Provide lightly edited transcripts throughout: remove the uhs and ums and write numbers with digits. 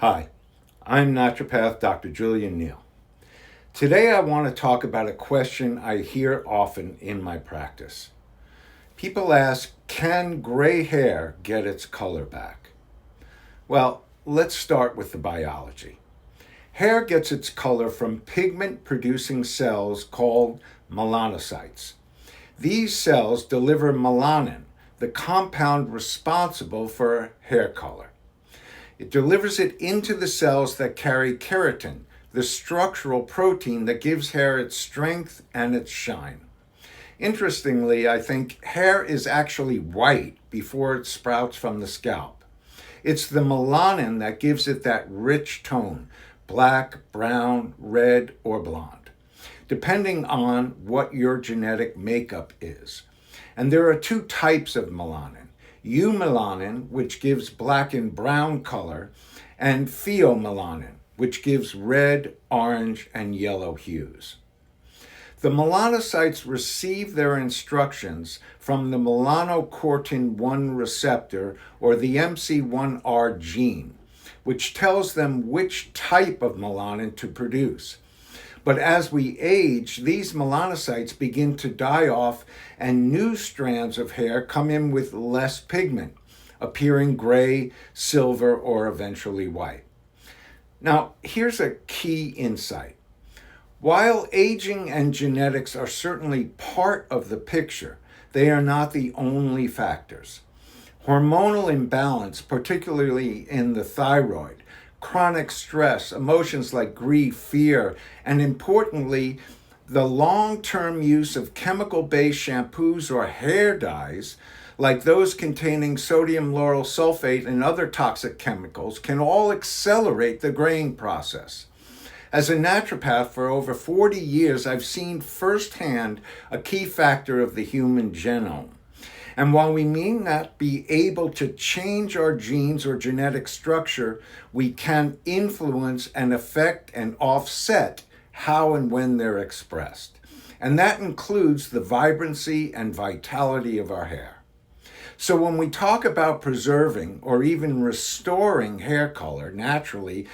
Hi, I'm Naturopath Dr. Julian Neil. Today I want to talk about a question I hear often in my practice. People ask, can gray hair get its color back? Well, let's start with the biology. Hair gets its color from pigment-producing cells called melanocytes. These cells deliver melanin, the compound responsible for hair color. It delivers it into the cells that carry keratin, the structural protein that gives hair its strength and its shine. Interestingly, I think hair is actually white before it sprouts from the scalp. It's the melanin that gives it that rich tone, black, brown, red, or blonde, depending on what your genetic makeup is. And there are two types of melanin. Eumelanin, which gives black and brown color, and pheomelanin, which gives red, orange, and yellow hues. The melanocytes receive their instructions from the melanocortin-1 receptor, or the MC1R gene, which tells them which type of melanin to produce. But as we age, these melanocytes begin to die off and new strands of hair come in with less pigment, appearing gray, silver, or eventually white. Now, here's a key insight. While aging and genetics are certainly part of the picture, they are not the only factors. Hormonal imbalance, particularly in the thyroid, chronic stress, emotions like grief, fear, and importantly, the long-term use of chemical-based shampoos or hair dyes, like those containing sodium lauryl sulfate and other toxic chemicals, can all accelerate the graying process. As a naturopath for over 40 years, I've seen firsthand a key factor of the human genome. And while we may not be able to change our genes or genetic structure, we can influence and affect and offset how and when they're expressed. And that includes the vibrancy and vitality of our hair. So when we talk about preserving or even restoring hair color naturally,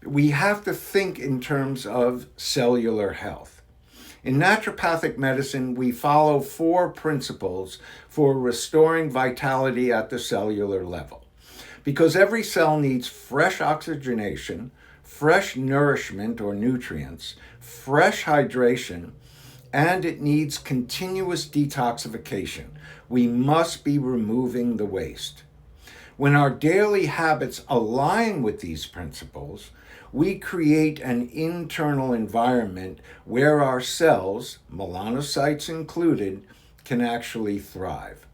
we have to think in terms of cellular health. In naturopathic medicine, we follow 4 principles for restoring vitality at the cellular level. Because every cell needs fresh oxygenation, fresh nourishment or nutrients, fresh hydration, and it needs continuous detoxification. We must be removing the waste. When our daily habits align with these principles, we create an internal environment where our cells, melanocytes included, can actually thrive.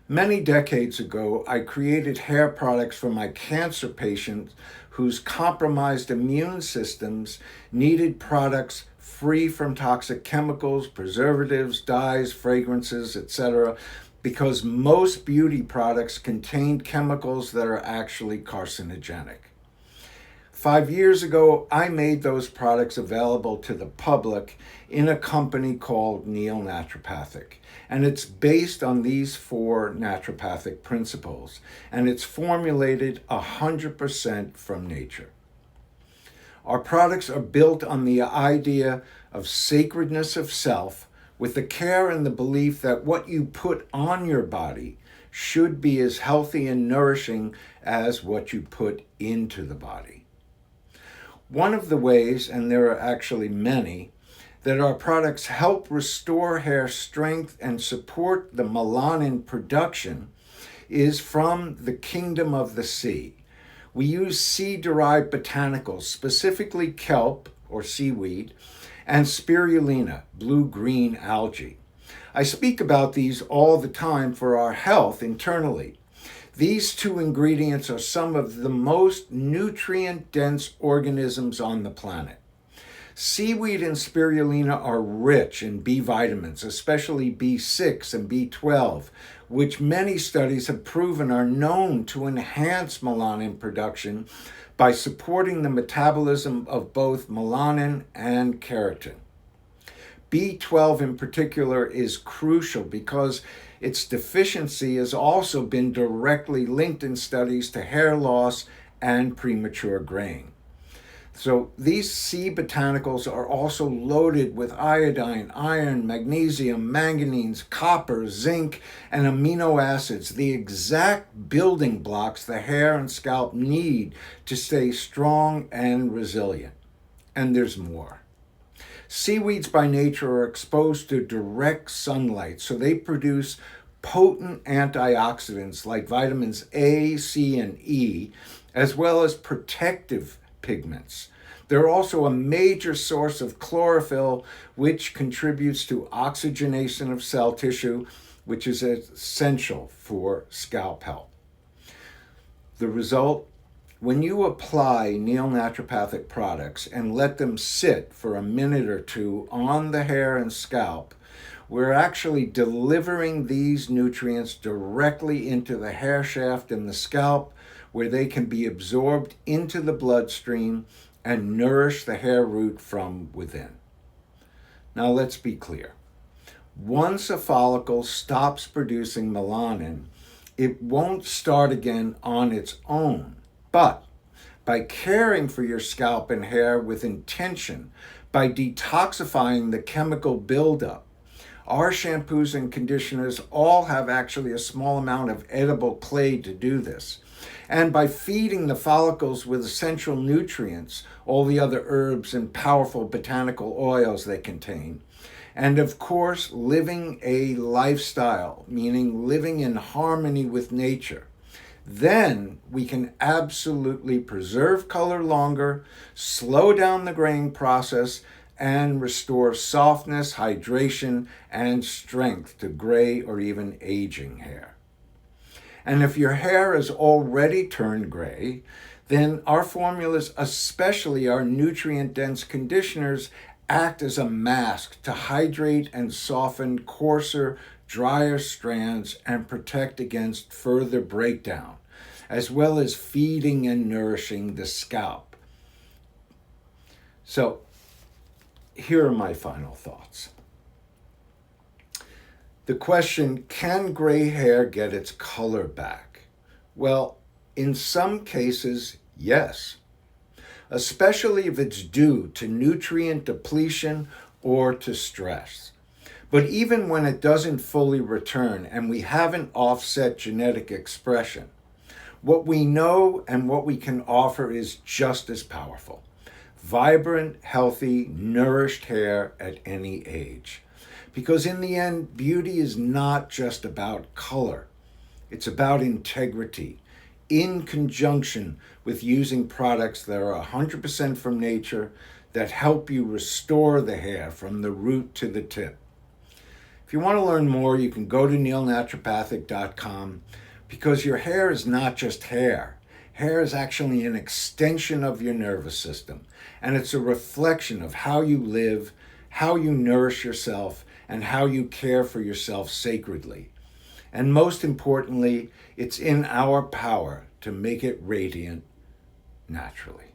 Many decades ago, I created hair products for my cancer patients whose compromised immune systems needed products free from toxic chemicals, preservatives, dyes, fragrances, etc., because most beauty products contain chemicals that are actually carcinogenic. 5 years ago, I made those products available to the public in a company called Neil Naturopathic. And it's based on these 4 naturopathic principles. And it's formulated 100% from nature. Our products are built on the idea of sacredness of self, with the care and the belief that what you put on your body should be as healthy and nourishing as what you put into the body. One of the ways, and there are actually many, that our products help restore hair strength and support the melanin production is from the kingdom of the sea. We use sea-derived botanicals, specifically kelp or seaweed, and spirulina, blue-green algae. I speak about these all the time for our health internally. These 2 ingredients are some of the most nutrient-dense organisms on the planet. Seaweed and spirulina are rich in B vitamins, especially B6 and B12, which many studies have proven are known to enhance melanin production by supporting the metabolism of both melanin and keratin. B12 in particular is crucial because its deficiency has also been directly linked in studies to hair loss and premature graying. So these sea botanicals are also loaded with iodine, iron, magnesium, manganese, copper, zinc, and amino acids, the exact building blocks the hair and scalp need to stay strong and resilient. And there's more. Seaweeds by nature are exposed to direct sunlight, so they produce potent antioxidants like vitamins A, C, and E, as well as protective pigments. They're also a major source of chlorophyll, which contributes to oxygenation of cell tissue, which is essential for scalp health. The result? When you apply Neil Naturopathic products and let them sit for a minute or two on the hair and scalp, we're actually delivering these nutrients directly into the hair shaft and the scalp, where they can be absorbed into the bloodstream and nourish the hair root from within. Now let's be clear. Once a follicle stops producing melanin, it won't start again on its own. But by caring for your scalp and hair with intention, by detoxifying the chemical buildup, our shampoos and conditioners all have actually a small amount of edible clay to do this. And by feeding the follicles with essential nutrients, all the other herbs and powerful botanical oils they contain, and of course, living a lifestyle, meaning living in harmony with nature, then we can absolutely preserve color longer, slow down the graying process, and restore softness, hydration, and strength to gray or even aging hair. And if your hair has already turned gray, then our formulas, especially our nutrient-dense conditioners, act as a mask to hydrate and soften coarser, drier strands and protect against further breakdown, as well as feeding and nourishing the scalp. So, here are my final thoughts. The question, can gray hair get its color back? Well, in some cases, yes, especially if it's due to nutrient depletion or to stress. But even when it doesn't fully return and we haven't offset genetic expression, what we know and what we can offer is just as powerful. Vibrant, healthy, nourished hair at any age. Because in the end, beauty is not just about color. It's about integrity, in conjunction with using products that are 100% from nature that help you restore the hair from the root to the tip. If you want to learn more, you can go to neilnaturopathic.com, because your hair is not just hair. Hair is actually an extension of your nervous system, and it's a reflection of how you live, how you nourish yourself, and how you care for yourself sacredly. And most importantly, it's in our power to make it radiant naturally.